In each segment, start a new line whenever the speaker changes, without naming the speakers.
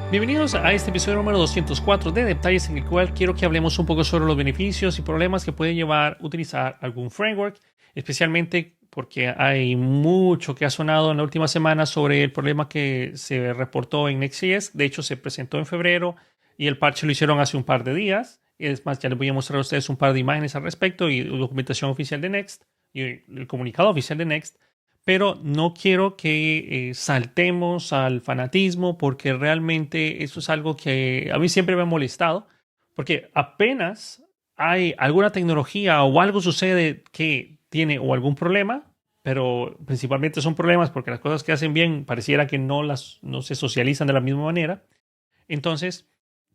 Bienvenidos a este episodio número 204 de Detalles, en el cual quiero que hablemos un poco sobre los beneficios y problemas que puede llevar utilizar algún framework, especialmente porque hay mucho que ha sonado en la última semana sobre el problema que se reportó en Next.js. De hecho, se presentó en febrero y el parche lo hicieron hace un par de días. Es más, ya les voy a mostrar a ustedes un par de imágenes al respecto y documentación oficial de Next y el comunicado oficial de Next. Pero no quiero que saltemos al fanatismo, porque realmente eso es algo que a mí siempre me ha molestado, porque apenas hay alguna tecnología o algo sucede que tiene o algún problema, pero principalmente son problemas porque las cosas que hacen bien pareciera que no se socializan de la misma manera. Entonces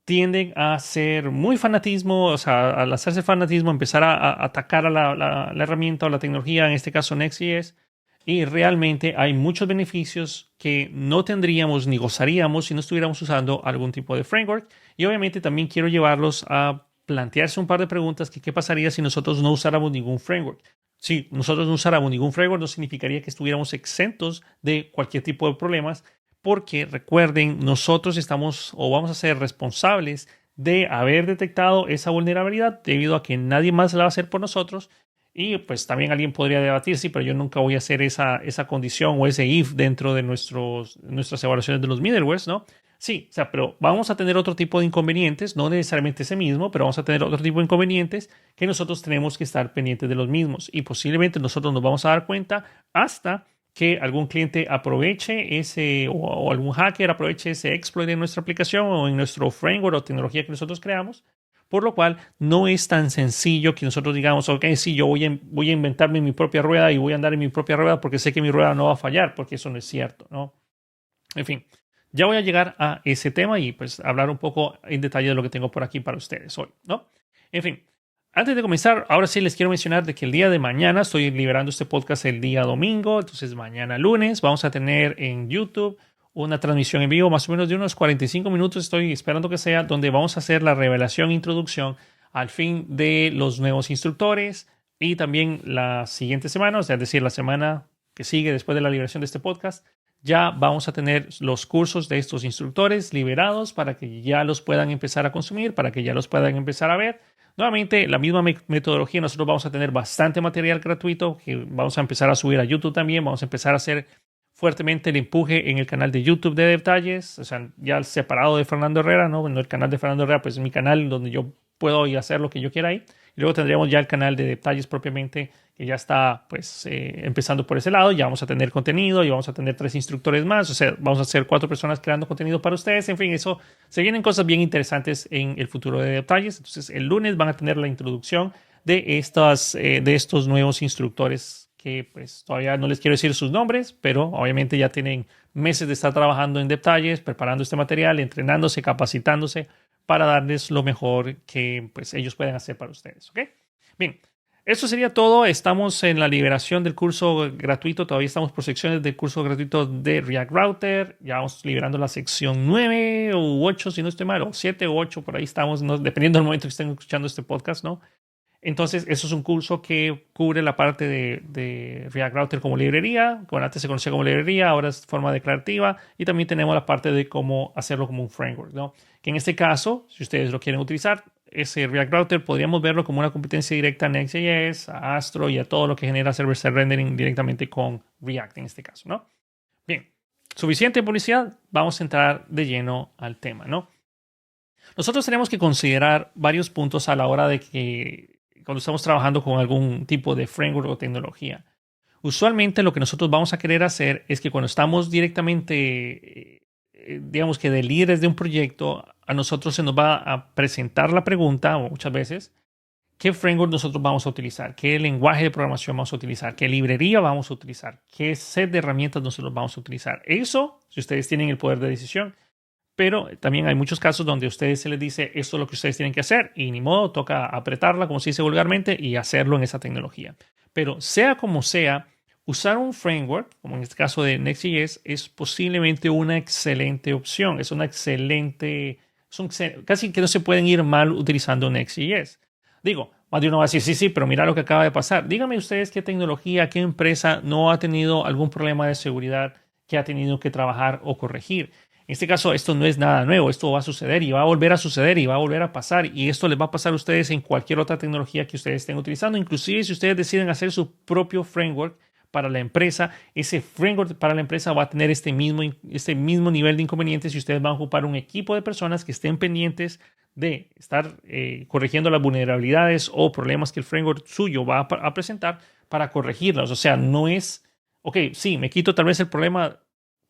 tienden a ser muy fanatismo, o sea, al hacerse fanatismo, empezar a atacar a la herramienta o la tecnología, en este caso Next.js. Y realmente hay muchos beneficios que no tendríamos ni gozaríamos si no estuviéramos usando algún tipo de framework. Y obviamente también quiero llevarlos a plantearse un par de preguntas que qué pasaría si nosotros no usáramos ningún framework. Si nosotros no usáramos ningún framework, no significaría que estuviéramos exentos de cualquier tipo de problemas, porque recuerden, nosotros estamos o vamos a ser responsables de haber detectado esa vulnerabilidad debido a que nadie más la va a hacer por nosotros. Y pues también alguien podría debatir, sí, pero yo nunca voy a hacer esa condición o ese if dentro de nuestras evaluaciones de los middlewares, ¿no? Sí, o sea, pero vamos a tener otro tipo de inconvenientes, no necesariamente ese mismo, pero vamos a tener otro tipo de inconvenientes que nosotros tenemos que estar pendientes de los mismos. Y posiblemente nosotros nos vamos a dar cuenta hasta que algún cliente aproveche ese o algún hacker aproveche ese exploit en nuestra aplicación o en nuestro framework o tecnología que nosotros creamos. Por lo cual, no es tan sencillo que nosotros digamos, ok, sí, yo voy a inventarme mi propia rueda y voy a andar en mi propia rueda porque sé que mi rueda no va a fallar, porque eso no es cierto, ¿no? En fin, ya voy a llegar a ese tema y pues hablar un poco en detalle de lo que tengo por aquí para ustedes hoy, ¿no? En fin, antes de comenzar, ahora sí les quiero mencionar de que el día de mañana estoy liberando este podcast el día domingo, entonces mañana lunes vamos a tener en YouTube una transmisión en vivo más o menos de unos 45 minutos, estoy esperando que sea, donde vamos a hacer la revelación e introducción al fin de los nuevos instructores y también la siguiente semana, o sea, es decir, la semana que sigue después de la liberación de este podcast, ya vamos a tener los cursos de estos instructores liberados para que ya los puedan empezar a consumir, para que ya los puedan empezar a ver. Nuevamente, la misma metodología, nosotros vamos a tener bastante material gratuito que vamos a empezar a subir a YouTube también, vamos a empezar a hacer fuertemente el empuje en el canal de YouTube de Detalles, o sea, ya separado de Fernando Herrera, ¿no? Bueno, el canal de Fernando Herrera, pues es mi canal donde yo puedo ir a hacer lo que yo quiera ahí. Y luego tendríamos ya el canal de Detalles propiamente, que ya está, pues, empezando por ese lado. Ya vamos a tener contenido y vamos a tener 3 instructores más, o sea, vamos a ser 4 personas creando contenido para ustedes. En fin, eso, se vienen cosas bien interesantes en el futuro de Detalles. Entonces, el lunes van a tener la introducción de estos nuevos instructores que pues todavía no les quiero decir sus nombres, pero obviamente ya tienen meses de estar trabajando en Detalles, preparando este material, entrenándose, capacitándose para darles lo mejor que pues ellos pueden hacer para ustedes, ¿ok? Bien, eso sería todo. Estamos en la liberación del curso gratuito, todavía estamos por secciones del curso gratuito de React Router, ya vamos liberando la sección 9 u 8, si no estoy mal, o 7 u 8, por ahí estamos, ¿no? Dependiendo del momento que estén escuchando este podcast, ¿no? Entonces, eso es un curso que cubre la parte de React Router como librería. Bueno, antes se conocía como librería, ahora es forma declarativa. Y también tenemos la parte de cómo hacerlo como un framework, ¿no? Que en este caso, si ustedes lo quieren utilizar, ese React Router podríamos verlo como una competencia directa a Next.js, a Astro y a todo lo que genera server-side rendering directamente con React en este caso, ¿no? Bien, suficiente publicidad. Vamos a entrar de lleno al tema, ¿no? Nosotros tenemos que considerar varios puntos a la hora de que cuando estamos trabajando con algún tipo de framework o tecnología. Usualmente lo que nosotros vamos a querer hacer es que cuando estamos directamente, digamos que de líderes de un proyecto, a nosotros se nos va a presentar la pregunta, o muchas veces, ¿qué framework nosotros vamos a utilizar? ¿Qué lenguaje de programación vamos a utilizar? ¿Qué librería vamos a utilizar? ¿Qué set de herramientas nosotros vamos a utilizar? Eso, si ustedes tienen el poder de decisión. Pero también hay muchos casos donde a ustedes se les dice esto es lo que ustedes tienen que hacer y ni modo, toca apretarla, como se dice vulgarmente, y hacerlo en esa tecnología. Pero sea como sea, usar un framework, como en este caso de Next.js, es posiblemente una excelente opción. Es una excelente, casi que no se pueden ir mal utilizando Next.js. Digo, más de uno va a decir, sí, sí, pero mira lo que acaba de pasar. Díganme ustedes qué tecnología, qué empresa no ha tenido algún problema de seguridad que ha tenido que trabajar o corregir. En este caso, esto no es nada nuevo, esto va a suceder y va a volver a suceder y va a volver a pasar, y esto les va a pasar a ustedes en cualquier otra tecnología que ustedes estén utilizando, inclusive si ustedes deciden hacer su propio framework para la empresa. Ese framework para la empresa va a tener este mismo nivel de inconvenientes, y ustedes van a ocupar un equipo de personas que estén pendientes de estar corrigiendo las vulnerabilidades o problemas que el framework suyo va a presentar para corregirlas. O sea, no es, ok, sí, me quito tal vez el problema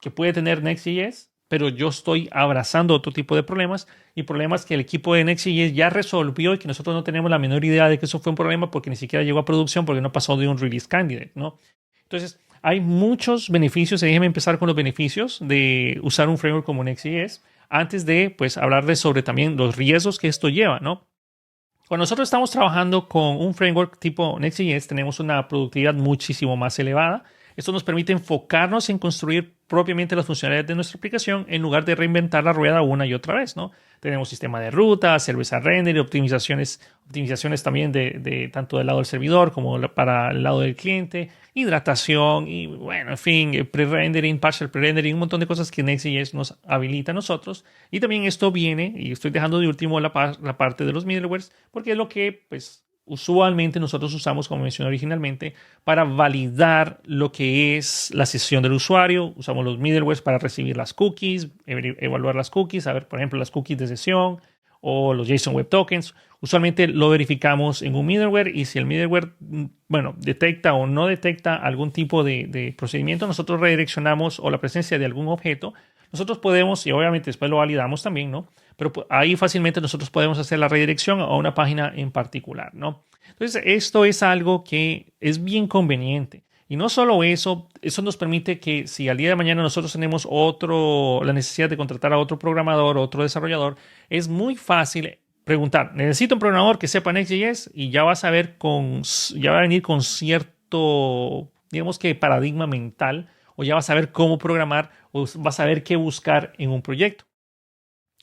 que puede tener Next.js, pero yo estoy abrazando otro tipo de problemas, y problemas que el equipo de Next.js ya resolvió y que nosotros no tenemos la menor idea de que eso fue un problema porque ni siquiera llegó a producción, porque no pasó de un release candidate, ¿no? Entonces, hay muchos beneficios, y déjenme empezar con los beneficios de usar un framework como Next.js antes de, pues, hablarles sobre también los riesgos que esto lleva, ¿no? Cuando nosotros estamos trabajando con un framework tipo Next.js, tenemos una productividad muchísimo más elevada. Esto nos permite enfocarnos en construir propiamente las funcionalidades de nuestra aplicación en lugar de reinventar la rueda una y otra vez, ¿no? Tenemos sistema de ruta, server-side render, optimizaciones también de tanto del lado del servidor como para el lado del cliente, hidratación y, bueno, en fin, pre-rendering, partial pre-rendering, un montón de cosas que Next.js nos habilita a nosotros. Y también esto viene, y estoy dejando de último la parte de los middlewares, porque es lo que, pues, usualmente nosotros usamos, como mencioné originalmente, para validar lo que es la sesión del usuario. Usamos los middlewares para recibir las cookies, evaluar las cookies, a ver, por ejemplo, las cookies de sesión o los JSON Web Tokens. Usualmente lo verificamos en un middleware, y si el middleware, bueno, detecta o no detecta algún tipo de procedimiento, nosotros redireccionamos, o la presencia de algún objeto. Nosotros podemos, y obviamente después lo validamos también, ¿no? Pero ahí fácilmente nosotros podemos hacer la redirección a una página en particular, ¿no? Entonces, esto es algo que es bien conveniente. Y no solo eso, eso nos permite que si al día de mañana nosotros tenemos la necesidad de contratar a otro programador, otro desarrollador, es muy fácil preguntar, necesito un programador que sepa Next.js, y ya vas a ver ya va a venir con cierto, digamos que paradigma mental, o ya vas a ver cómo programar, o vas a ver qué buscar en un proyecto.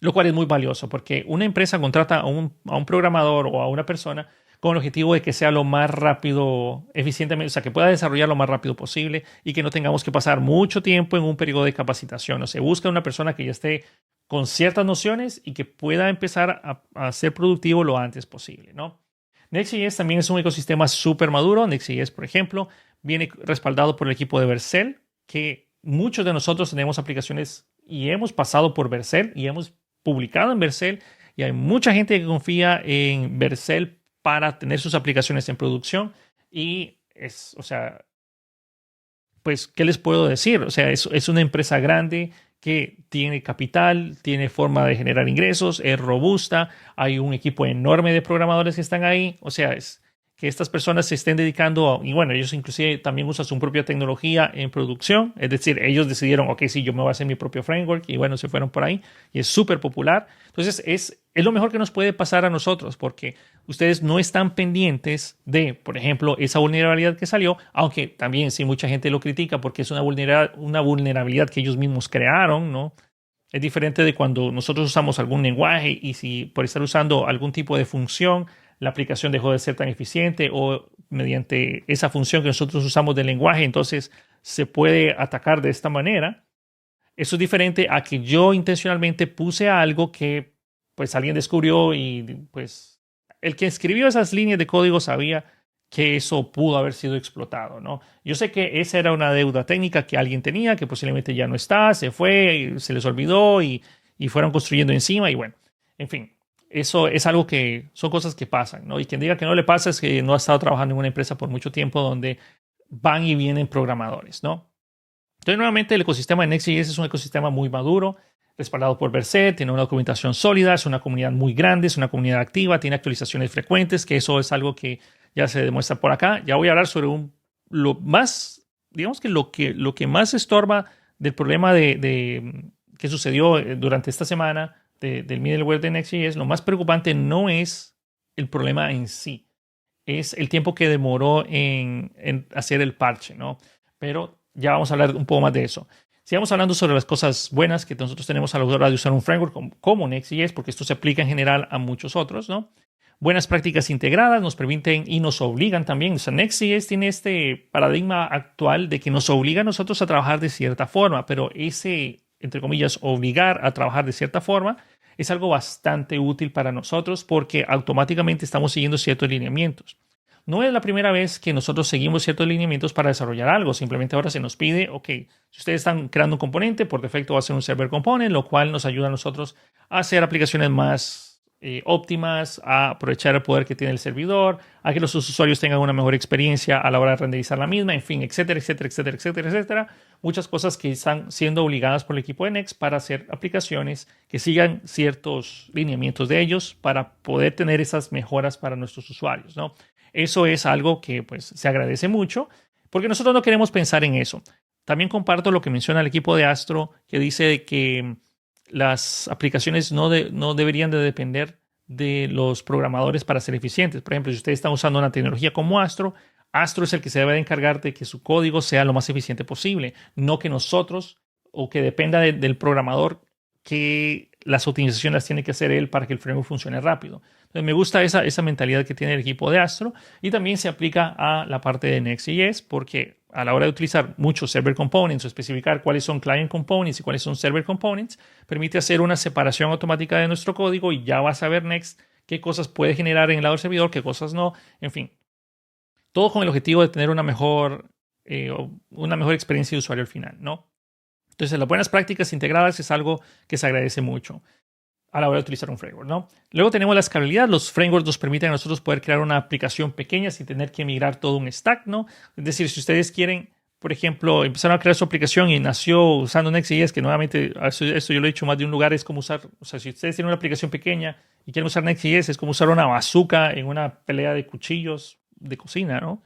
Lo cual es muy valioso, porque una empresa contrata a un programador o a una persona con el objetivo de que sea lo más rápido, eficientemente, o sea, que pueda desarrollar lo más rápido posible y que no tengamos que pasar mucho tiempo en un periodo de capacitación. O se busca una persona que ya esté con ciertas nociones y que pueda empezar a ser productivo lo antes posible, ¿no? Next.js también es un ecosistema súper maduro. Next.js, por ejemplo, viene respaldado por el equipo de Vercel, que muchos de nosotros tenemos aplicaciones y hemos pasado por Vercel y hemos publicado en Vercel, y hay mucha gente que confía en Vercel para tener sus aplicaciones en producción. Y o sea, pues, ¿qué les puedo decir? O sea, es una empresa grande que tiene capital, tiene forma de generar ingresos, es robusta, hay un equipo enorme de programadores que están ahí. O sea, es que estas personas se estén dedicando y bueno, ellos inclusive también usan su propia tecnología en producción. Es decir, ellos decidieron, ok, sí, yo me voy a hacer mi propio framework, y bueno, se fueron por ahí, y es súper popular. Entonces, es lo mejor que nos puede pasar a nosotros, porque ustedes no están pendientes de, por ejemplo, esa vulnerabilidad que salió, aunque también sí mucha gente lo critica porque es una vulnerabilidad que ellos mismos crearon, ¿no? Es diferente de cuando nosotros usamos algún lenguaje, y si por estar usando algún tipo de función, la aplicación dejó de ser tan eficiente, o mediante esa función que nosotros usamos del lenguaje, entonces se puede atacar de esta manera. Eso es diferente a que yo intencionalmente puse algo que, pues, alguien descubrió, y pues el que escribió esas líneas de código sabía que eso pudo haber sido explotado, ¿no? Yo sé que esa era una deuda técnica que alguien tenía, que posiblemente ya no está, se fue, se les olvidó, y fueron construyendo encima, y bueno, en fin. Eso es algo que son cosas que pasan, ¿no? Y quien diga que no le pasa es que no ha estado trabajando en una empresa por mucho tiempo donde van y vienen programadores, ¿no? Entonces, nuevamente, el ecosistema de Next.js es un ecosistema muy maduro, respaldado por Vercel, tiene una documentación sólida, es una comunidad muy grande, es una comunidad activa, tiene actualizaciones frecuentes, que eso es algo que ya se demuestra por acá. Ya voy a hablar sobre lo más, digamos que lo que más estorba del problema que sucedió durante esta semana del middleware de Next.js. Lo más preocupante no es el problema en sí, es el tiempo que demoró en hacer el parche, ¿no? Pero ya vamos a hablar un poco más de eso. Sigamos hablando sobre las cosas buenas que nosotros tenemos a la hora de usar un framework como Next.js, porque esto se aplica en general a muchos otros, ¿no? Buenas prácticas integradas nos permiten y nos obligan también. O sea, Next.js tiene este paradigma actual de que nos obliga a nosotros a trabajar de cierta forma, pero ese entre comillas, obligar a trabajar de cierta forma, es algo bastante útil para nosotros porque automáticamente estamos siguiendo ciertos lineamientos. No es la primera vez que nosotros seguimos ciertos lineamientos para desarrollar algo. Simplemente ahora se nos pide, ok, si ustedes están creando un componente, por defecto va a ser un server component, lo cual nos ayuda a nosotros a hacer aplicaciones más óptimas, a aprovechar el poder que tiene el servidor, a que los usuarios tengan una mejor experiencia a la hora de renderizar la misma, en fin, etcétera, etcétera, etcétera, etcétera, etcétera. Muchas cosas que están siendo obligadas por el equipo de Next para hacer aplicaciones que sigan ciertos lineamientos de ellos para poder tener esas mejoras para nuestros usuarios, ¿no? Eso es algo que pues se agradece mucho porque nosotros no queremos pensar en eso. También comparto lo que menciona el equipo de Astro, que dice que las aplicaciones no deberían de depender de los programadores para ser eficientes. Por ejemplo, si ustedes están usando una tecnología como Astro, Astro es el que se debe de encargar de que su código sea lo más eficiente posible, no que nosotros o que dependa del programador que las optimizaciones las tiene que hacer él para que el framework funcione rápido. Entonces, me gusta esa mentalidad que tiene el equipo de Astro y también se aplica a la parte de Next.js porque a la hora de utilizar muchos server components o especificar cuáles son client components y cuáles son server components, permite hacer una separación automática de nuestro código y ya va a saber Next qué cosas puede generar en el lado del servidor, qué cosas no, en fin. Todo con el objetivo de tener una mejor experiencia de usuario al final, ¿no? Entonces, las buenas prácticas integradas es algo que se agradece mucho a la hora de utilizar un framework, ¿no? Luego tenemos la escalabilidad. Los frameworks nos permiten a nosotros poder crear una aplicación pequeña sin tener que migrar todo un stack, ¿no? Es decir, si ustedes quieren, por ejemplo, empezar a crear su aplicación y nació usando Next.js, que nuevamente, eso yo lo he dicho más de un lugar, es como usar, o sea, si ustedes tienen una aplicación pequeña y quieren usar Next.js, es como usar una bazooka en una pelea de cuchillos de cocina, ¿no?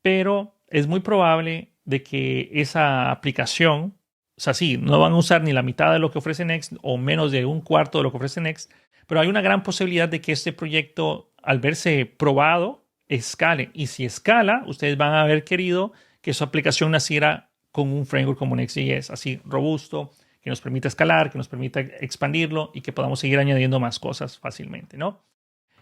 Pero es muy probable de que esa aplicación, o sea, sí, no van a usar ni la mitad de lo que ofrece Next o menos de un cuarto de lo que ofrece Next, pero hay una gran posibilidad de que este proyecto, al verse probado, escale. Y si escala, ustedes van a haber querido que su aplicación naciera con un framework como Next.js, así robusto, que nos permita escalar, que nos permita expandirlo y que podamos seguir añadiendo más cosas fácilmente, ¿no?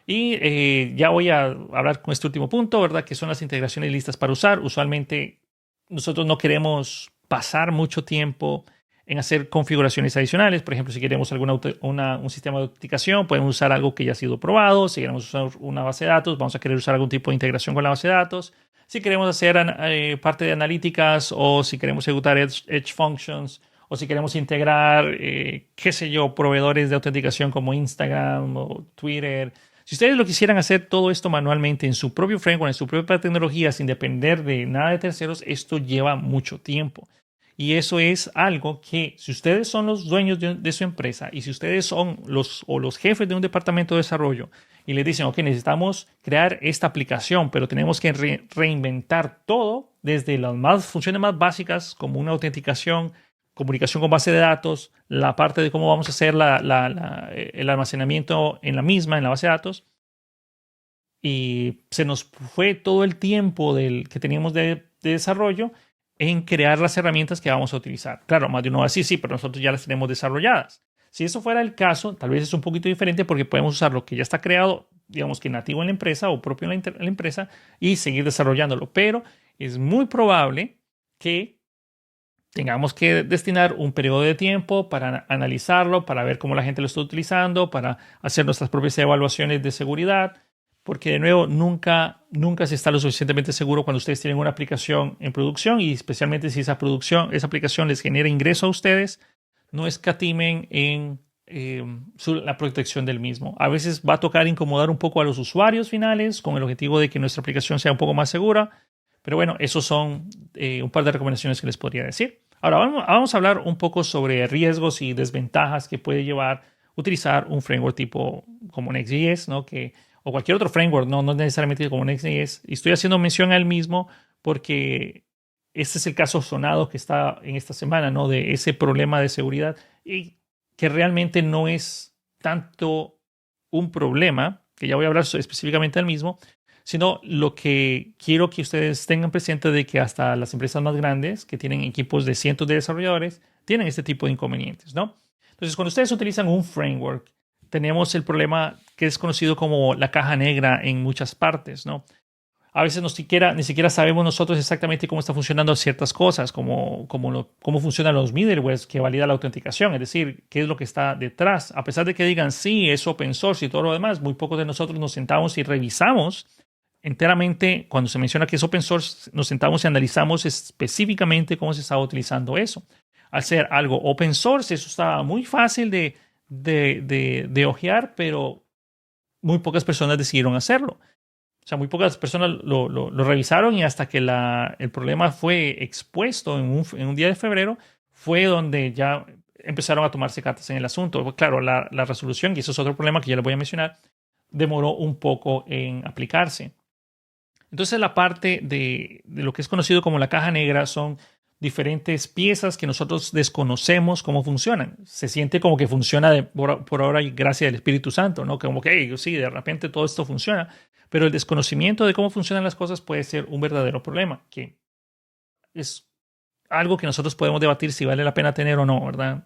Y ya voy a hablar con este último punto, ¿verdad? Que son las integraciones listas para usar. Usualmente nosotros no queremos pasar mucho tiempo en hacer configuraciones adicionales. Por ejemplo, si queremos un sistema de autenticación, podemos usar algo que ya ha sido probado. Si queremos usar una base de datos, vamos a querer usar algún tipo de integración con la base de datos. Si queremos hacer parte de analíticas o si queremos ejecutar edge functions o si queremos integrar, qué sé yo, proveedores de autenticación como Instagram o Twitter. Si ustedes lo quisieran hacer todo esto manualmente en su propio framework, en su propia tecnología, sin depender de nada de terceros, esto lleva mucho tiempo. Y eso es algo que si ustedes son los dueños de su empresa y si ustedes son los jefes de un departamento de desarrollo y les dicen, ok, necesitamos crear esta aplicación, pero tenemos que reinventar todo desde las funciones más básicas como una autenticación, comunicación con base de datos, la parte de cómo vamos a hacer el almacenamiento en la base de datos. Y se nos fue todo el tiempo que teníamos de desarrollo en crear las herramientas que vamos a utilizar. Claro, más de uno va a decir, sí, pero nosotros ya las tenemos desarrolladas. Si eso fuera el caso, tal vez es un poquito diferente porque podemos usar lo que ya está creado, digamos que nativo en la empresa o propio en la empresa y seguir desarrollándolo. Pero es muy probable que tengamos que destinar un periodo de tiempo para analizarlo, para ver cómo la gente lo está utilizando, para hacer nuestras propias evaluaciones de seguridad, porque de nuevo nunca se está lo suficientemente seguro cuando ustedes tienen una aplicación en producción y especialmente si esa aplicación les genera ingreso a ustedes, no escatimen en la protección del mismo. A veces va a tocar incomodar un poco a los usuarios finales con el objetivo de que nuestra aplicación sea un poco más segura. Pero bueno, esos son un par de recomendaciones que les podría decir. Ahora vamos a hablar un poco sobre riesgos y desventajas que puede llevar utilizar un framework tipo como Next.js, ¿no? O cualquier otro framework, no necesariamente como Next.js. Y estoy haciendo mención al mismo porque este es el caso sonado que está en esta semana, ¿no? De ese problema de seguridad y que realmente no es tanto un problema, que ya voy a hablar específicamente del mismo, sino lo que quiero que ustedes tengan presente de que hasta las empresas más grandes, que tienen equipos de cientos de desarrolladores, tienen este tipo de inconvenientes, ¿no? Entonces, cuando ustedes utilizan un framework, tenemos el problema que es conocido como la caja negra en muchas partes, ¿no? A veces ni siquiera sabemos nosotros exactamente cómo están funcionando ciertas cosas, cómo funcionan los middlewares que valida la autenticación, es decir, qué es lo que está detrás. A pesar de que digan sí, es open source y todo lo demás, muy pocos de nosotros nos sentamos y revisamos enteramente, cuando se menciona que es open source, nos sentamos y analizamos específicamente cómo se estaba utilizando eso. Al ser algo open source, eso estaba muy fácil de ojear, pero muy pocas personas decidieron hacerlo. O sea, muy pocas personas lo revisaron y hasta que el problema fue expuesto en un día de febrero, fue donde ya empezaron a tomarse cartas en el asunto. Claro, la resolución, y eso es otro problema que ya les voy a mencionar, demoró un poco en aplicarse. Entonces la parte de lo que es conocido como la caja negra son diferentes piezas que nosotros desconocemos cómo funcionan. Se siente como que funciona por ahora y gracias al Espíritu Santo, ¿no? Como que hey, sí, de repente todo esto funciona, pero el desconocimiento de cómo funcionan las cosas puede ser un verdadero problema, que es algo que nosotros podemos debatir si vale la pena tener o no, ¿verdad?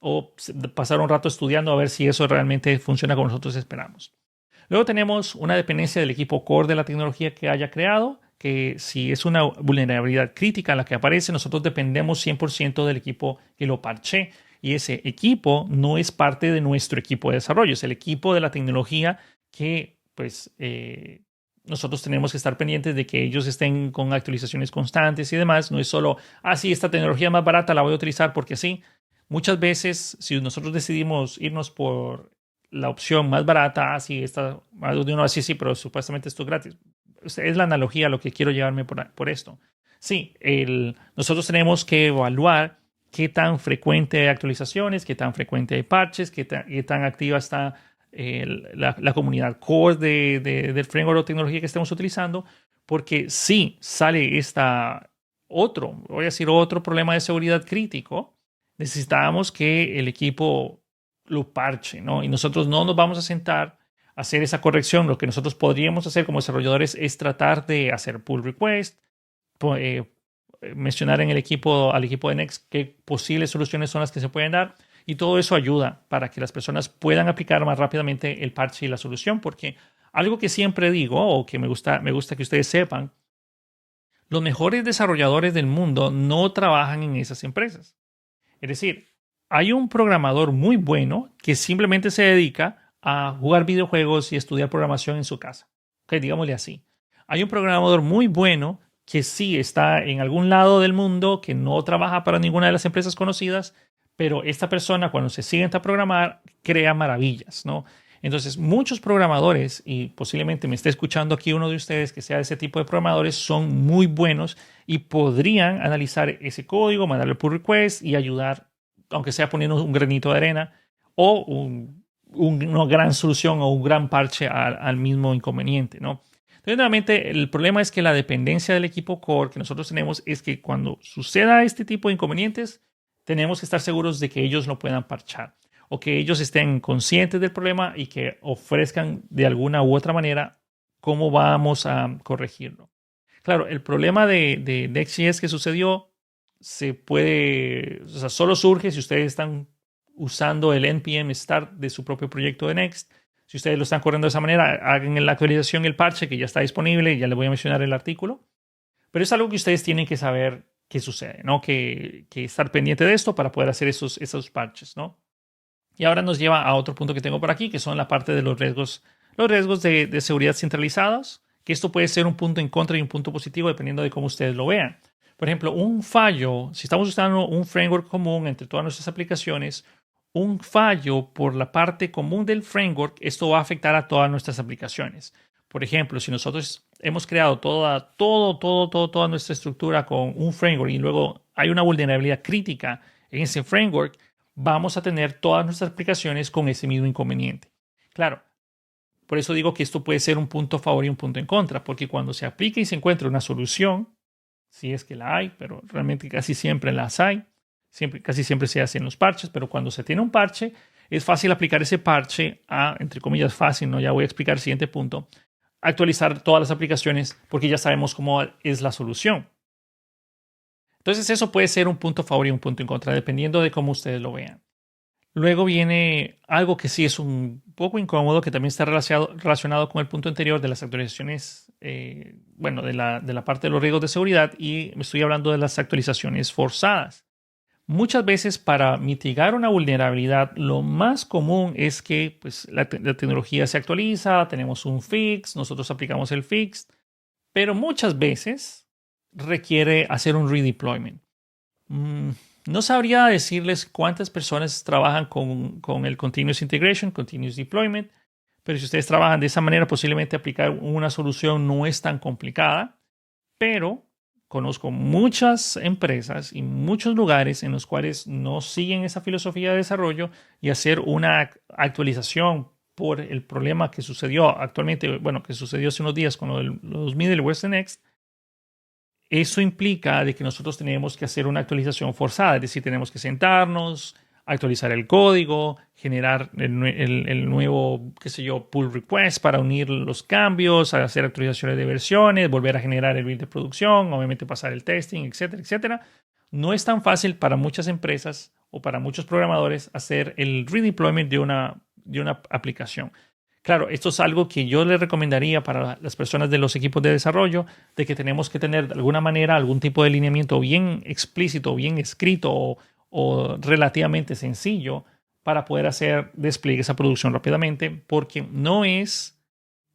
O pasar un rato estudiando a ver si eso realmente funciona como nosotros esperamos. Luego tenemos una dependencia del equipo core de la tecnología que haya creado, que si es una vulnerabilidad crítica en la que aparece, nosotros dependemos 100% del equipo que lo parche. Y ese equipo no es parte de nuestro equipo de desarrollo, es el equipo de la tecnología que pues nosotros tenemos que estar pendientes de que ellos estén con actualizaciones constantes y demás. No es solo, sí, esta tecnología es más barata, la voy a utilizar porque sí. Muchas veces, si nosotros decidimos irnos por la opción más barata, sí, está más de uno así, sí, pero supuestamente esto es gratis. Es la analogía a lo que quiero llevarme por esto. Sí, nosotros tenemos que evaluar qué tan frecuente hay actualizaciones, qué tan frecuente hay parches, qué tan activa está la comunidad core del framework o tecnología que estemos utilizando, porque si sale voy a decir otro problema de seguridad crítico, necesitamos que el equipo lo parche, ¿no? Y nosotros no nos vamos a sentar a hacer esa corrección. Lo que nosotros podríamos hacer como desarrolladores es tratar de hacer pull request, mencionar al equipo de Next qué posibles soluciones son las que se pueden dar, y todo eso ayuda para que las personas puedan aplicar más rápidamente el parche y la solución, porque algo que siempre digo o que me gusta que ustedes sepan, los mejores desarrolladores del mundo no trabajan en esas empresas. Es decir, hay un programador muy bueno que simplemente se dedica a jugar videojuegos y estudiar programación en su casa. Okay, digámosle así. Hay un programador muy bueno que sí está en algún lado del mundo, que no trabaja para ninguna de las empresas conocidas, pero esta persona cuando se sienta a programar crea maravillas, ¿no? Entonces, muchos programadores, y posiblemente me esté escuchando aquí uno de ustedes que sea de ese tipo de programadores, son muy buenos y podrían analizar ese código, mandarle pull request y ayudar, aunque sea poniendo un granito de arena o una gran solución o un gran parche al mismo inconveniente, ¿no? Entonces, nuevamente, el problema es que la dependencia del equipo core que nosotros tenemos es que cuando suceda este tipo de inconvenientes, tenemos que estar seguros de que ellos lo puedan parchar o que ellos estén conscientes del problema y que ofrezcan de alguna u otra manera cómo vamos a corregirlo. Claro, el problema de Next.js que sucedió solo surge si ustedes están usando el npm start de su propio proyecto de Next. Si ustedes lo están corriendo de esa manera, hagan la actualización, el parche que ya está disponible, ya les voy a mencionar el artículo. Pero es algo que ustedes tienen que saber qué sucede, ¿no? Que estar pendiente de esto para poder hacer esos parches, ¿no? Y ahora nos lleva a otro punto que tengo por aquí, que son la parte de los riesgos de seguridad centralizados, que esto puede ser un punto en contra y un punto positivo dependiendo de cómo ustedes lo vean. Por ejemplo, un fallo, si estamos usando un framework común entre todas nuestras aplicaciones, un fallo por la parte común del framework, esto va a afectar a todas nuestras aplicaciones. Por ejemplo, si nosotros hemos creado toda nuestra estructura con un framework y luego hay una vulnerabilidad crítica en ese framework, vamos a tener todas nuestras aplicaciones con ese mismo inconveniente. Claro, por eso digo que esto puede ser un punto a favor y un punto en contra, porque cuando se aplica y se encuentra una solución, si es que la hay, pero realmente casi siempre las hay, casi siempre se hacen los parches, pero cuando se tiene un parche, es fácil aplicar ese parche entre comillas, fácil, ¿no? Ya voy a explicar el siguiente punto, actualizar todas las aplicaciones porque ya sabemos cómo es la solución. Entonces eso puede ser un punto a favor y un punto en contra, dependiendo de cómo ustedes lo vean. Luego viene algo que sí es un poco incómodo, que también está relacionado con el punto anterior de las actualizaciones bueno, de la parte de los riesgos de seguridad, y estoy hablando de las actualizaciones forzadas. Muchas veces para mitigar una vulnerabilidad, lo más común es que pues, la tecnología se actualiza, tenemos un fix, nosotros aplicamos el fix, pero muchas veces requiere hacer un redeployment. No sabría decirles cuántas personas trabajan con el Continuous Integration, Continuous Deployment, pero si ustedes trabajan de esa manera, posiblemente aplicar una solución no es tan complicada, pero conozco muchas empresas y muchos lugares en los cuales no siguen esa filosofía de desarrollo y hacer una actualización por el problema que sucedió actualmente, bueno, que sucedió hace unos días con los middlewares de Next. Eso implica de que nosotros tenemos que hacer una actualización forzada, es decir, tenemos que sentarnos, actualizar el código, generar el nuevo, qué sé yo, pull request para unir los cambios, hacer actualizaciones de versiones, volver a generar el build de producción, obviamente pasar el testing, etcétera, etcétera. No es tan fácil para muchas empresas o para muchos programadores hacer el redeployment de una aplicación. Claro, esto es algo que yo le recomendaría para las personas de los equipos de desarrollo, de que tenemos que tener de alguna manera algún tipo de lineamiento bien explícito, bien escrito o relativamente sencillo para poder hacer despliegues a producción rápidamente, porque no es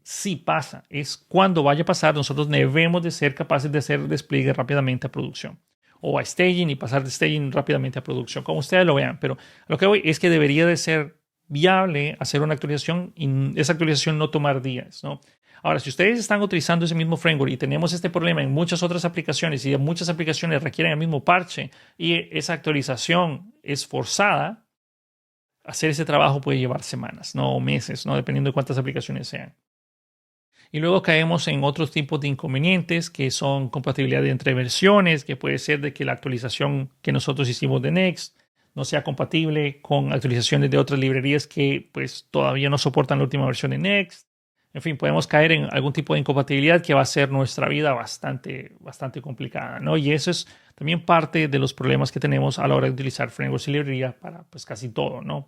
si pasa, es cuando vaya a pasar. Nosotros debemos de ser capaces de hacer despliegue rápidamente a producción o a staging y pasar de staging rápidamente a producción, como ustedes lo vean. Pero lo que voy es que debería de ser viable hacer una actualización y esa actualización no tomar días, ¿no? Ahora, si ustedes están utilizando ese mismo framework y tenemos este problema en muchas otras aplicaciones y muchas aplicaciones requieren el mismo parche y esa actualización es forzada, hacer ese trabajo puede llevar semanas, no meses, ¿no? Dependiendo de cuántas aplicaciones sean. Y luego caemos en otros tipos de inconvenientes que son compatibilidad entre versiones, que puede ser de que la actualización que nosotros hicimos de Next no sea compatible con actualizaciones de otras librerías que pues todavía no soportan la última versión de Next. En fin, podemos caer en algún tipo de incompatibilidad que va a hacer nuestra vida bastante complicada, ¿no? Y eso es también parte de los problemas que tenemos a la hora de utilizar frameworks y librerías para pues casi todo, ¿no?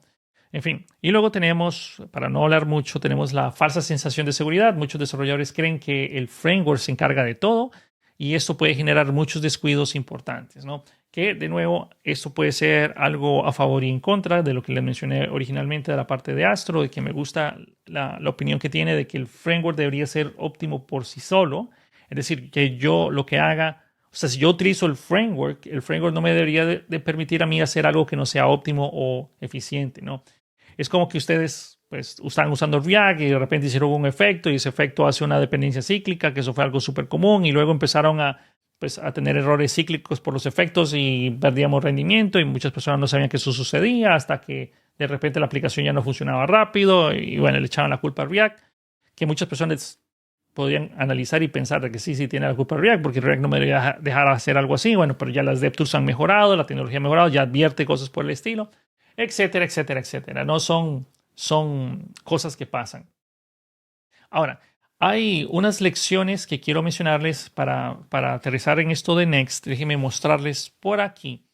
En fin, y luego tenemos, para no hablar mucho, tenemos la falsa sensación de seguridad. Muchos desarrolladores creen que el framework se encarga de todo y esto puede generar muchos descuidos importantes, ¿no? Que, de nuevo, esto puede ser algo a favor y en contra de lo que les mencioné originalmente de la parte de Astro, de que me gusta la opinión que tiene de que el framework debería ser óptimo por sí solo. Es decir, que yo lo que haga, o sea, si yo utilizo el framework no me debería de permitir a mí hacer algo que no sea óptimo o eficiente, ¿no? Es como que ustedes pues están usando React y de repente hicieron un efecto y ese efecto hace una dependencia cíclica, que eso fue algo súper común, y luego empezaron a tener errores cíclicos por los efectos y perdíamos rendimiento y muchas personas no sabían que eso sucedía hasta que de repente la aplicación ya no funcionaba rápido y bueno, le echaban la culpa a React, que muchas personas podrían analizar y pensar de que sí tiene la culpa de React porque React no me debería dejar hacer algo así. Bueno, pero ya las DevTools han mejorado, la tecnología ha mejorado, ya advierte cosas por el estilo, etcétera, etcétera, etcétera. No son cosas que pasan. Ahora, hay unas lecciones que quiero mencionarles para aterrizar en esto de Next. Déjenme mostrarles por aquí.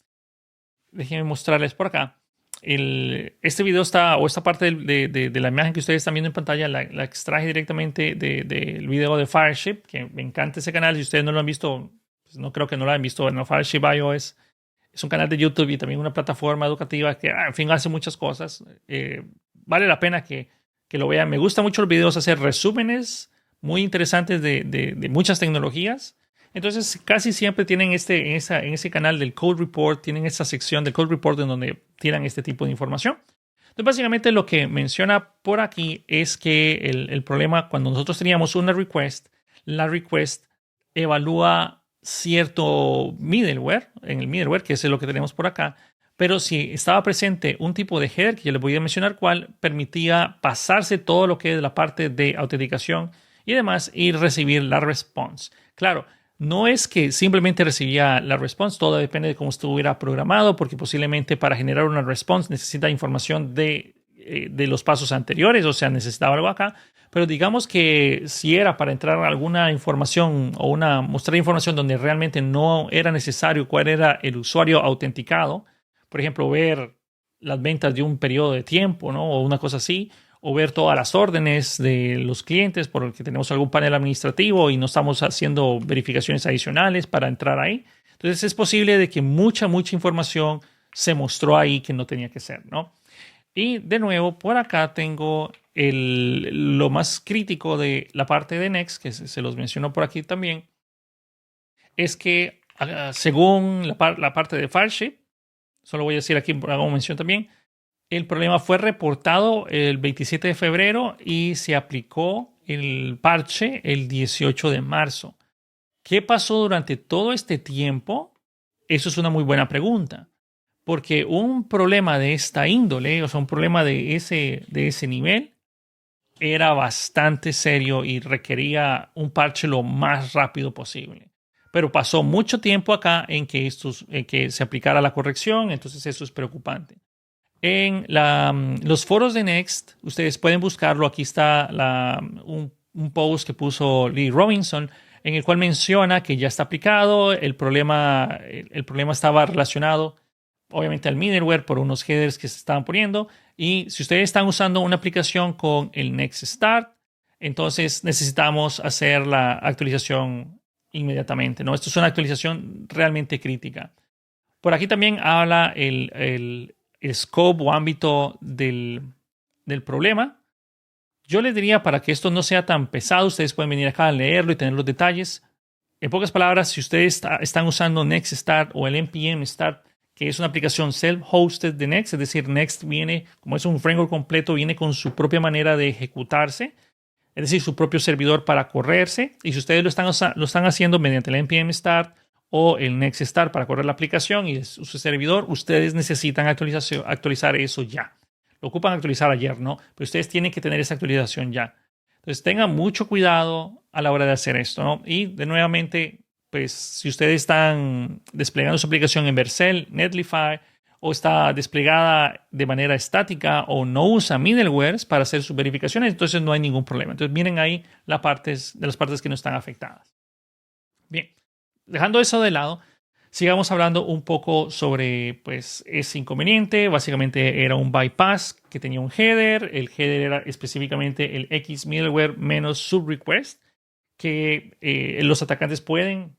Déjenme mostrarles por acá. Este video está, o esta parte de la imagen que ustedes están viendo en pantalla, la extraje directamente del video de Fireship, que me encanta ese canal. Si ustedes no lo han visto, pues no creo que no lo han visto. Bueno, Fireship.io es un canal de YouTube y también una plataforma educativa que, en fin, hace muchas cosas. Vale la pena que lo vean. Me gustan mucho los videos, hacer resúmenes muy interesantes de muchas tecnologías. Entonces, casi siempre tienen en ese canal del Code Report, tienen esta sección del Code Report en donde tiran este tipo de información. Entonces, básicamente lo que menciona por aquí es que el problema, cuando nosotros teníamos una request, la request evalúa cierto middleware, en el middleware, que es lo que tenemos por acá, pero si estaba presente un tipo de header, que yo les voy a mencionar cuál, permitía pasarse todo lo que es la parte de autenticación y demás y recibir la response. Claro, no es que simplemente recibía la response, todo depende de cómo estuviera programado, porque posiblemente para generar una response necesita información de los pasos anteriores, o sea, necesitaba algo acá. Pero digamos que si era para entrar alguna información o mostrar información donde realmente no era necesario cuál era el usuario autenticado, por ejemplo, ver las ventas de un periodo de tiempo, ¿no? O una cosa así, o ver todas las órdenes de los clientes porque tenemos algún panel administrativo y no estamos haciendo verificaciones adicionales para entrar ahí. Entonces es posible de que mucha información se mostró ahí que no tenía que ser, ¿no? Y de nuevo, por acá tengo lo más crítico de la parte de Next, que se los menciono por aquí también, es que según la parte de Fireship, solo voy a decir aquí, hago mención también, el problema fue reportado el 27 de febrero y se aplicó el parche el 18 de marzo. ¿Qué pasó durante todo este tiempo? Eso es una muy buena pregunta. Porque un problema de esta índole, o sea, un problema de ese nivel, era bastante serio y requería un parche lo más rápido posible. Pero pasó mucho tiempo acá en que se aplicara la corrección, entonces eso es preocupante. En los foros de Next, ustedes pueden buscarlo. Aquí está un post que puso Lee Robinson, en el cual menciona que ya está aplicado. El problema estaba relacionado, obviamente, al middleware por unos headers que se estaban poniendo. Y si ustedes están usando una aplicación con el Next Start, entonces necesitamos hacer la actualización inmediatamente, ¿no? Esto es una actualización realmente crítica. Por aquí también habla el scope o ámbito del problema. Yo les diría, para que esto no sea tan pesado, ustedes pueden venir acá a leerlo y tener los detalles. En pocas palabras, si ustedes están usando Next Start o el npm Start, que es una aplicación self-hosted de Next, es decir, Next viene, como es un framework completo, viene con su propia manera de ejecutarse, es decir, su propio servidor para correrse. Y si ustedes lo están haciendo mediante el npm Start o el Next Start para correr la aplicación y su servidor, ustedes necesitan actualizar eso ya. Lo ocupan actualizar ayer, ¿no? Pero ustedes tienen que tener esa actualización ya. Entonces tengan mucho cuidado a la hora de hacer esto, ¿no? Y de nuevamente, pues si ustedes están desplegando su aplicación en Vercel, Netlify, o está desplegada de manera estática o no usa middlewares para hacer sus verificaciones, entonces no hay ningún problema. Entonces miren ahí las partes que no están afectadas. Bien. Dejando eso de lado, sigamos hablando un poco sobre pues, ese inconveniente. Básicamente era un bypass que tenía un header. El header era específicamente el X middleware menos subrequest, que los atacantes pueden,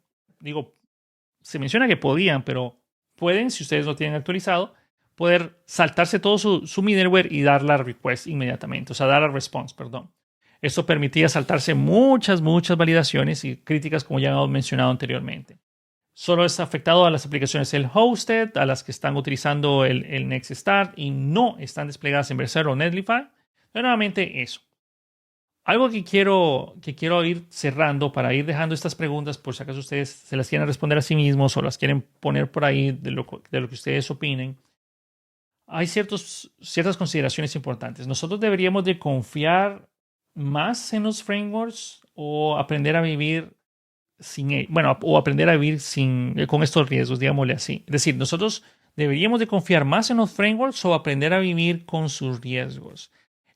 se menciona que podían, pero pueden, si ustedes lo tienen actualizado, poder saltarse todo su middleware y dar la request inmediatamente, o sea, dar la response, perdón. Esto permitía saltarse muchas validaciones y críticas, como ya hemos mencionado anteriormente. Solo es afectado a las aplicaciones self-hosted, a las que están utilizando el Next Start y no están desplegadas en Vercel o Netlify. Pero nuevamente eso. Algo que quiero ir cerrando para ir dejando estas preguntas, por si acaso ustedes se las quieren responder a sí mismos o las quieren poner por ahí de lo que ustedes opinen. Hay ciertas consideraciones importantes. Nosotros deberíamos de confiar más en los frameworks o aprender a vivir o aprender a vivir con estos riesgos, digámosle así. Es decir, nosotros deberíamos de confiar más en los frameworks o aprender a vivir con sus riesgos.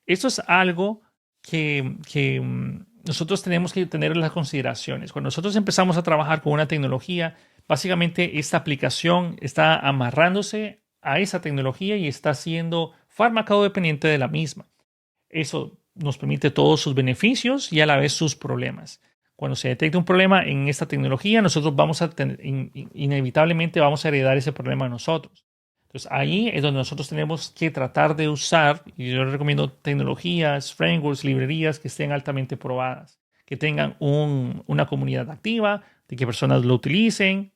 Esto es algo que nosotros tenemos que tener en las consideraciones. Cuando nosotros empezamos a trabajar con una tecnología, básicamente esta aplicación está amarrándose a esa tecnología y está siendo farmacodependiente de la misma. Eso nos permite todos sus beneficios y a la vez sus problemas. Cuando se detecta un problema en esta tecnología, nosotros inevitablemente vamos a heredar ese problema a nosotros. Entonces ahí es donde nosotros tenemos que tratar de usar, y yo les recomiendo tecnologías, frameworks, librerías que estén altamente probadas, que tengan una comunidad activa, de que personas lo utilicen.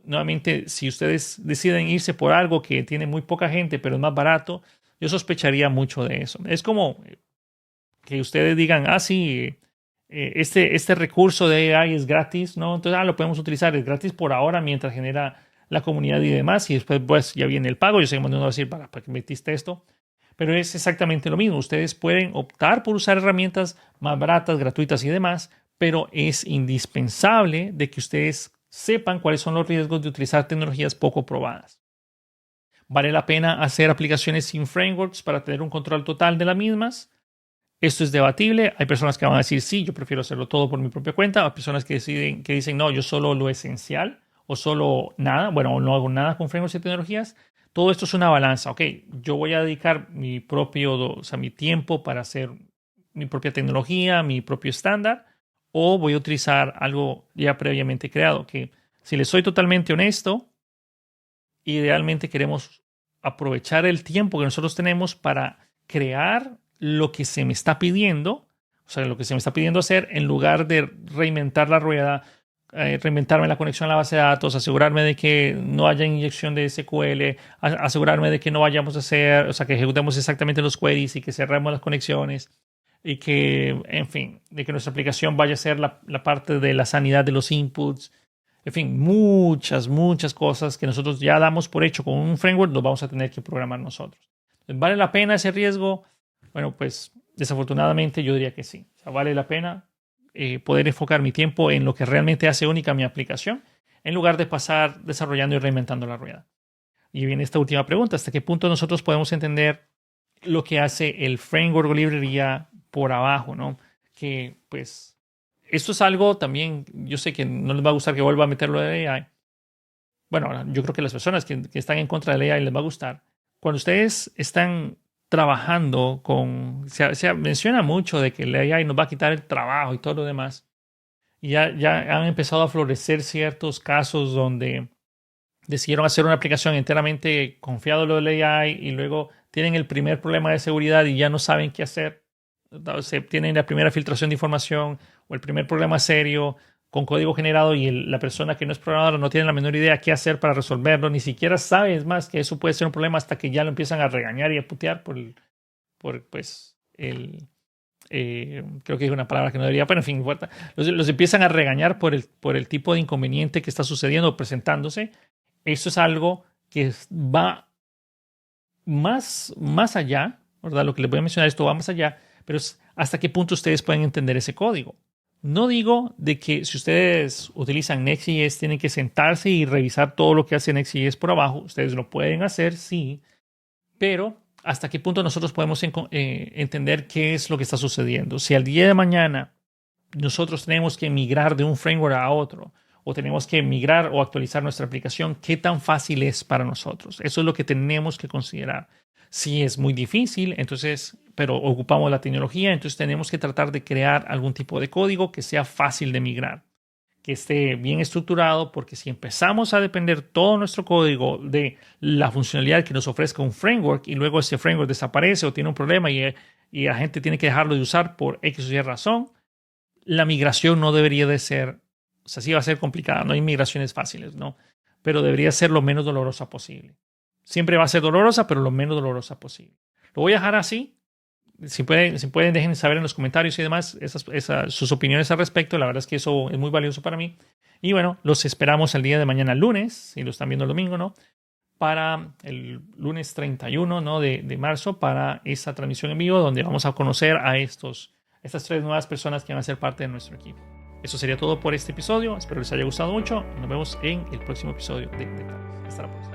Nuevamente, si ustedes deciden irse por algo que tiene muy poca gente, pero es más barato, yo sospecharía mucho de eso. Es como que ustedes digan, sí, este recurso de AI es gratis, ¿no? Entonces, lo podemos utilizar, es gratis por ahora mientras genera la comunidad y demás, y después pues ya viene el pago. Yo sé que no va a decir para qué metiste esto, pero es exactamente lo mismo. Ustedes pueden optar por usar herramientas más baratas, gratuitas y demás, pero es indispensable de que ustedes sepan cuáles son los riesgos de utilizar tecnologías poco probadas. ¿Vale la pena hacer aplicaciones sin frameworks para tener un control total de las mismas? Esto es debatible. Hay personas que van a decir, sí, yo prefiero hacerlo todo por mi propia cuenta. Hay personas que dicen, no, yo solo lo esencial o solo nada. Bueno, no hago nada con frameworks y tecnologías. todo esto es una balanza. Ok, yo voy a dedicar mi tiempo para hacer mi propia tecnología, mi propio estándar, o voy a utilizar algo ya previamente creado, que si les soy totalmente honesto, idealmente queremos aprovechar el tiempo que nosotros tenemos para crear lo que se me está pidiendo, o sea, lo que se me está pidiendo hacer, en lugar de reinventar la rueda, reinventarme la conexión a la base de datos, asegurarme de que no haya inyección de SQL, asegurarme de que no vayamos a hacer, o sea, que ejecutemos exactamente los queries y que cerremos las conexiones y que, en fin, de que nuestra aplicación vaya a ser la parte de la sanidad de los inputs. En fin, muchas cosas que nosotros ya damos por hecho con un framework, los vamos a tener que programar nosotros. ¿Vale la pena ese riesgo? Bueno, pues desafortunadamente yo diría que sí. O sea, vale la pena poder enfocar mi tiempo en lo que realmente hace única mi aplicación, en lugar de pasar desarrollando y reinventando la rueda. Y viene esta última pregunta: ¿hasta qué punto nosotros podemos entender lo que hace el framework o librería por abajo, ¿no? Que pues esto es algo también, yo sé que no les va a gustar que vuelva a meterlo de AI. Bueno, yo creo que las personas que están en contra de AI les va a gustar. Cuando ustedes están trabajando con, se menciona mucho de que el AI nos va a quitar el trabajo y todo lo demás. Y ya han empezado a florecer ciertos casos donde decidieron hacer una aplicación enteramente confiado en lo del AI y luego tienen el primer problema de seguridad y ya no saben qué hacer. Se tienen la primera filtración de información o el primer problema serio con código generado y la persona que no es programadora no tiene la menor idea qué hacer para resolverlo, ni siquiera sabe, es más, que eso puede ser un problema hasta que ya lo empiezan a regañar y a putear creo que es una palabra que no debería, pero en fin, importa. Los empiezan a regañar por el tipo de inconveniente que está sucediendo o presentándose. Eso es algo que va más allá, ¿verdad? Lo que les voy a mencionar, esto va más allá, pero es hasta qué punto ustedes pueden entender ese código. No digo de que si ustedes utilizan Next.js tienen que sentarse y revisar todo lo que hace Next.js por abajo. Ustedes lo pueden hacer, sí, pero hasta qué punto nosotros podemos entender qué es lo que está sucediendo. Si al día de mañana nosotros tenemos que migrar de un framework a otro, o tenemos que migrar o actualizar nuestra aplicación, ¿qué tan fácil es para nosotros? Eso es lo que tenemos que considerar. Si es muy difícil, entonces, pero ocupamos la tecnología, entonces tenemos que tratar de crear algún tipo de código que sea fácil de migrar, que esté bien estructurado, porque si empezamos a depender todo nuestro código de la funcionalidad que nos ofrezca un framework y luego ese framework desaparece o tiene un problema y la gente tiene que dejarlo de usar por X o Y razón, la migración no debería de ser, o sea, sí va a ser complicada, no hay migraciones fáciles, ¿no? Pero debería ser lo menos dolorosa posible. Siempre va a ser dolorosa, pero lo menos dolorosa posible. Lo voy a dejar así. Si pueden, dejen saber en los comentarios y demás sus opiniones al respecto. La verdad es que eso es muy valioso para mí. Y bueno, los esperamos el día de mañana lunes, si lo están viendo el domingo, ¿no? Para el lunes 31, ¿no? de marzo, para esa transmisión en vivo donde vamos a conocer a estas 3 nuevas personas que van a ser parte de nuestro equipo. Eso sería todo por este episodio. Espero les haya gustado mucho. Nos vemos en el próximo episodio de Detalles. Hasta la próxima.